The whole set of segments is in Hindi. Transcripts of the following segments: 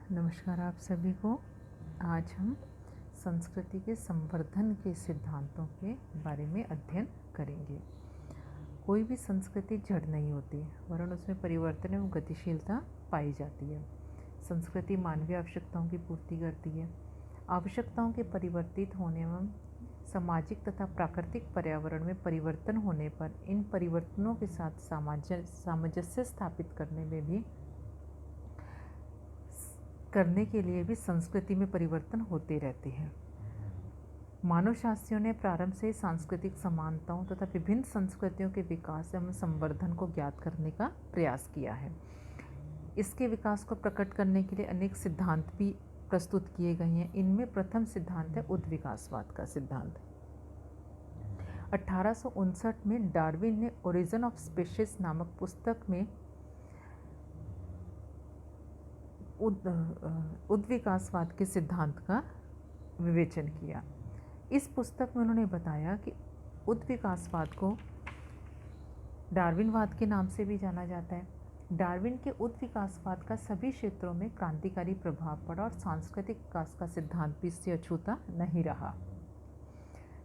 नमस्कार आप सभी को। आज हम संस्कृति के संवर्धन के सिद्धांतों के बारे में अध्ययन करेंगे। कोई भी संस्कृति जड़ नहीं होती, वरन उसमें परिवर्तन एवं गतिशीलता पाई जाती है। संस्कृति मानवीय आवश्यकताओं की पूर्ति करती है। आवश्यकताओं के परिवर्तित होने एवं सामाजिक तथा प्राकृतिक पर्यावरण में परिवर्तन होने पर इन परिवर्तनों के साथ सामंजस्य स्थापित करने के लिए भी संस्कृति में परिवर्तन होते रहते हैं। मानव शास्त्रियों ने प्रारंभ से सांस्कृतिक समानताओं तथा विभिन्न संस्कृतियों के विकास एवं संवर्धन को ज्ञात करने का प्रयास किया है। इसके विकास को प्रकट करने के लिए अनेक सिद्धांत भी प्रस्तुत किए गए हैं। इनमें प्रथम सिद्धांत है उद्विकासवाद का सिद्धांत। 1859 में डार्विन ने ओरिजिन ऑफ स्पीशीज नामक पुस्तक में उद्विकासवाद के सिद्धांत का विवेचन किया। इस पुस्तक में उन्होंने बताया कि उद्विकासवाद को डार्विनवाद के नाम से भी जाना जाता है। डार्विन के उद्विकासवाद का सभी क्षेत्रों में क्रांतिकारी प्रभाव पड़ा और सांस्कृतिक विकास का सिद्धांत भी इससे अछूता नहीं रहा।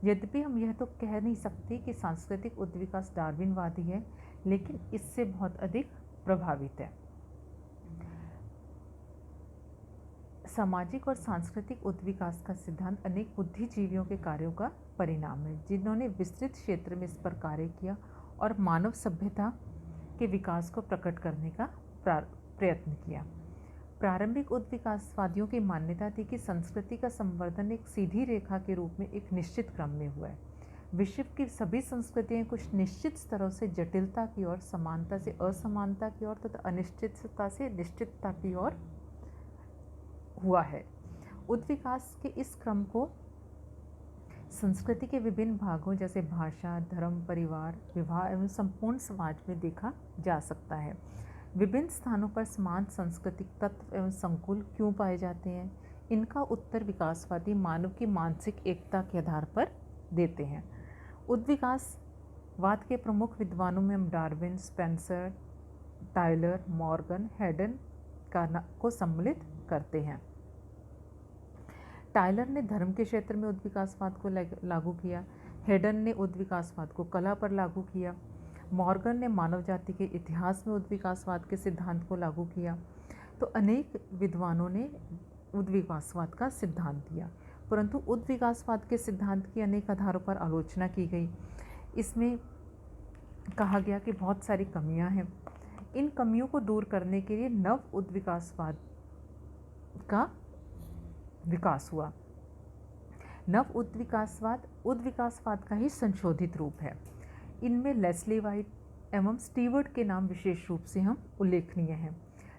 यद्यपि हम यह तो कह नहीं सकते कि सांस्कृतिक उद्विकास डार्विनवादी है, लेकिन इससे बहुत अधिक प्रभावित है। सामाजिक और सांस्कृतिक उद्विकास का सिद्धांत अनेक बुद्धिजीवियों के कार्यों का परिणाम है, जिन्होंने विस्तृत क्षेत्र में इस पर कार्य किया और मानव सभ्यता के विकास को प्रकट करने का प्रयत्न किया। प्रारंभिक उद्विकासवादियों की मान्यता थी कि संस्कृति का संवर्धन एक सीधी रेखा के रूप में एक निश्चित क्रम में हुआ है। विश्व की सभी संस्कृतियां कुछ निश्चित स्तरों से जटिलता की ओर, समानता से असमानता की ओर तथा अनिश्चितता से निश्चितता की ओर हुआ है। उद्विकास के इस क्रम को संस्कृति के विभिन्न भागों जैसे भाषा, धर्म, परिवार, विवाह एवं संपूर्ण समाज में देखा जा सकता है। विभिन्न स्थानों पर समान सांस्कृतिक तत्व एवं संकुल क्यों पाए जाते हैं? इनका उत्तर विकासवादी मानव की मानसिक एकता के आधार पर देते हैं। उद्विकासवाद के प्रमुख विद्वानों में हम Darwin, Spencer, Tyler, Morgan, Hayden को सम्मिलित करते हैं। टायलर ने धर्म के क्षेत्र में उद्विकासवाद को लागू किया। हेडन ने उद्विकासवाद को कला पर लागू किया। मॉर्गन ने मानव जाति के इतिहास में उद्विकासवाद के सिद्धांत को लागू किया। तो अनेक विद्वानों ने उद्विकासवाद का सिद्धांत दिया, परंतु उद्विकासवाद के सिद्धांत की अनेक आधारों पर आलोचना की गई। इसमें कहा गया कि बहुत सारी कमियां हैं। इन कमियों को दूर करने के लिए नव उद्विकासवाद का विकास हुआ। नव उद्विकासवाद का ही संशोधित रूप है। इनमें लेस्ली वाइट एवं स्टीवर्ट के नाम विशेष रूप से हम उल्लेखनीय हैं।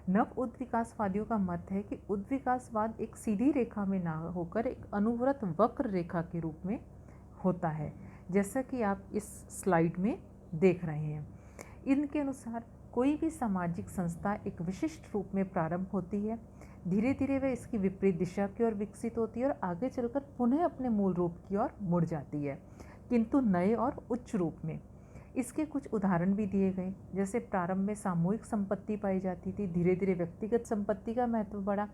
नव उद्विकासवादियों का मत है कि उद्विकासवाद एक सीधी रेखा में ना होकर एक अनुव्रत वक्र रेखा के रूप में होता है, जैसा कि आप इस स्लाइड में देख रहे हैं। इनके अनुसार कोई भी सामाजिक संस्था एक विशिष्ट रूप में प्रारंभ होती है, धीरे धीरे वह इसकी विपरीत दिशा की ओर विकसित होती है और आगे चलकर पुनः अपने मूल रूप की ओर मुड़ जाती है, किंतु नए और उच्च रूप में। इसके कुछ उदाहरण भी दिए गए, जैसे प्रारंभ में सामूहिक संपत्ति पाई जाती थी, धीरे धीरे व्यक्तिगत संपत्ति का महत्व बढ़ा,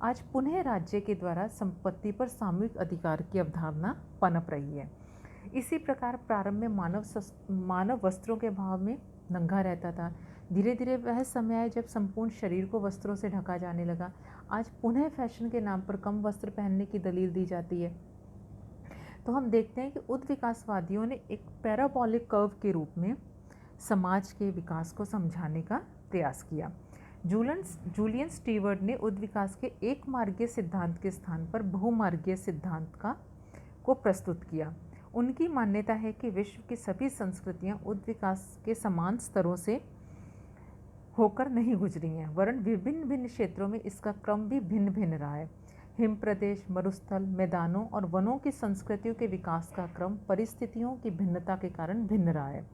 आज पुनः राज्य के द्वारा संपत्ति पर सामूहिक अधिकार की अवधारणा पनप रही है। इसी प्रकार प्रारंभ में मानव वस्त्रों के अभाव में नंगा रहता था, धीरे धीरे वह समय आया जब संपूर्ण शरीर को वस्त्रों से ढका जाने लगा। आज पुनः फैशन के नाम पर कम वस्त्र पहनने की दलील दी जाती है। तो हम देखते हैं कि उद्विकासवादियों ने एक पैराबोलिक कर्व के रूप में समाज के विकास को समझाने का प्रयास किया। जूलियन स्टीवर्ट ने उद्विकास के एक मार्गीय सिद्धांत के स्थान पर बहुमार्गीय सिद्धांत को प्रस्तुत किया। उनकी मान्यता है कि विश्व की सभी संस्कृतियां उद्विकास के समान स्तरों से होकर नहीं गुजरी हैं, वरन विभिन्न भिन्न क्षेत्रों में इसका क्रम भी भिन्न भिन्न रहा है। हिम प्रदेश, मरुस्थल, मैदानों और वनों की संस्कृतियों के विकास का क्रम परिस्थितियों की भिन्नता के कारण भिन्न रहा है।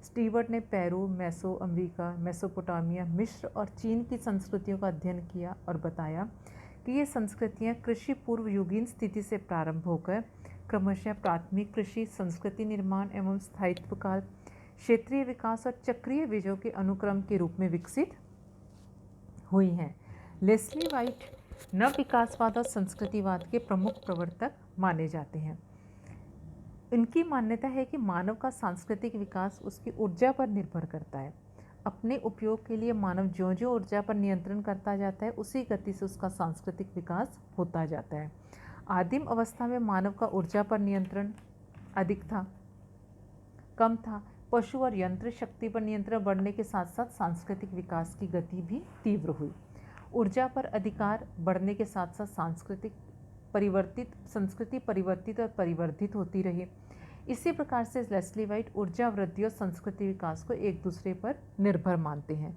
स्टीवर्ट ने पेरू, मेसो अमेरिका, मेसोपोटामिया, मिस्र और चीन की संस्कृतियों का अध्ययन किया और बताया कि ये संस्कृतियाँ कृषि पूर्व युगीन स्थिति से प्रारंभ होकर क्रमशः प्राथमिक कृषि, संस्कृति निर्माण एवं स्थायित्व काल, क्षेत्रीय विकास और चक्रीय विजयों के अनुक्रम के रूप में विकसित हुई हैं। लेस्ली वाइट नव विकासवाद और संस्कृतिवाद के प्रमुख प्रवर्तक माने जाते हैं। इनकी मान्यता है कि मानव का सांस्कृतिक विकास उसकी ऊर्जा पर निर्भर करता है। अपने उपयोग के लिए मानव ज्यों ज्यों ऊर्जा पर नियंत्रण करता जाता है, उसी गति से उसका सांस्कृतिक विकास होता जाता है। आदिम अवस्था में मानव का ऊर्जा पर नियंत्रण अधिक था, कम था। पशु और यंत्र शक्ति पर नियंत्रण बढ़ने के साथ साथ सांस्कृतिक विकास की गति भी तीव्र हुई। ऊर्जा पर अधिकार बढ़ने के साथ साथ संस्कृति परिवर्तित और परिवर्धित होती रही। इसी प्रकार से लेस्ली वाइट ऊर्जा वृद्धि और संस्कृति विकास को एक दूसरे पर निर्भर मानते हैं।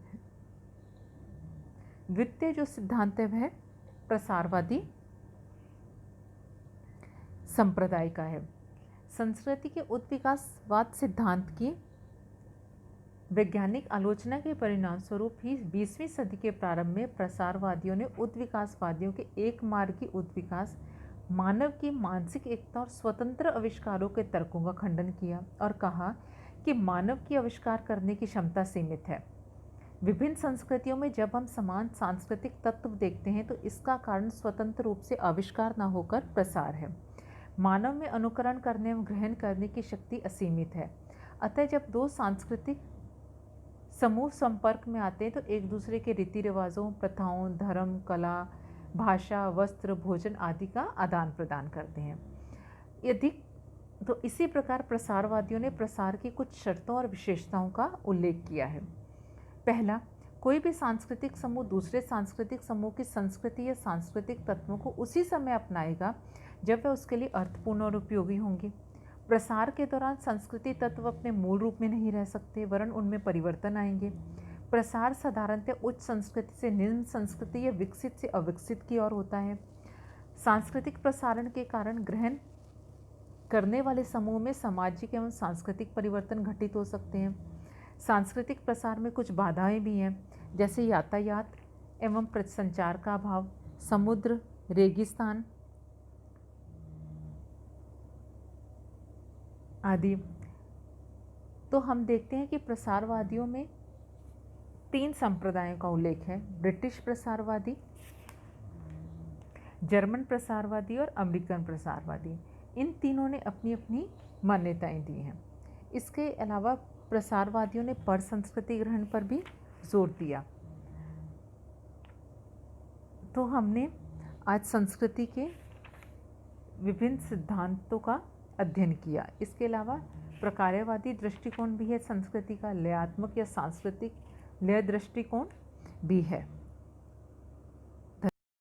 द्वितीय जो सिद्धांत है वह प्रसारवादी संप्रदाय का है। संस्कृति के उत्विकासवाद सिद्धांत की वैज्ञानिक आलोचना के परिणाम स्वरूप ही 20वीं सदी के प्रारंभ में प्रसारवादियों ने उत्विकासवादियों के एक मार्गी उत्विकास, मानव की मानसिक एकता और स्वतंत्र आविष्कारों के तर्कों का खंडन किया और कहा कि मानव की आविष्कार करने की क्षमता सीमित है। विभिन्न संस्कृतियों में जब हम समान सांस्कृतिक तत्व देखते हैं तो इसका कारण स्वतंत्र रूप से आविष्कार न होकर प्रसार है। मानव में अनुकरण करने एवं ग्रहण करने की शक्ति असीमित है। अतः जब दो सांस्कृतिक समूह संपर्क में आते हैं तो एक दूसरे के रीति रिवाजों, प्रथाओं, धर्म, कला, भाषा, वस्त्र, भोजन आदि का आदान प्रदान करते हैं। यदि तो इसी प्रकार प्रसारवादियों ने प्रसार की कुछ शर्तों और विशेषताओं का उल्लेख किया है। पहला, कोई भी सांस्कृतिक समूह दूसरे सांस्कृतिक समूह की संस्कृति या सांस्कृतिक तत्वों को उसी समय अपनाएगा जब वे उसके लिए अर्थपूर्ण और उपयोगी होंगे। प्रसार के दौरान संस्कृति तत्व अपने मूल रूप में नहीं रह सकते, वरन उनमें परिवर्तन आएंगे। प्रसार साधारणतः उच्च संस्कृति से निम्न संस्कृति या विकसित से अविकसित की ओर होता है। सांस्कृतिक प्रसारण के कारण ग्रहण करने वाले समूह में सामाजिक एवं सांस्कृतिक परिवर्तन घटित हो सकते हैं। सांस्कृतिक प्रसार में कुछ बाधाएं भी हैं, जैसे यातायात एवं संचार का अभाव, समुद्र, रेगिस्तान आदि। तो हम देखते हैं कि प्रसारवादियों में 3 संप्रदायों का उल्लेख है: ब्रिटिश प्रसारवादी, जर्मन प्रसारवादी और अमेरिकन प्रसारवादी। इन तीनों ने अपनी अपनी मान्यताएं दी हैं। इसके अलावा प्रसारवादियों ने पर संस्कृति ग्रहण पर भी जोर दिया। तो हमने आज संस्कृति के विभिन्न सिद्धांतों का अध्ययन किया। इसके अलावा प्रकार्यवादी दृष्टिकोण भी है संस्कृति का, लयात्मक या सांस्कृतिक लय दृष्टिकोण भी है।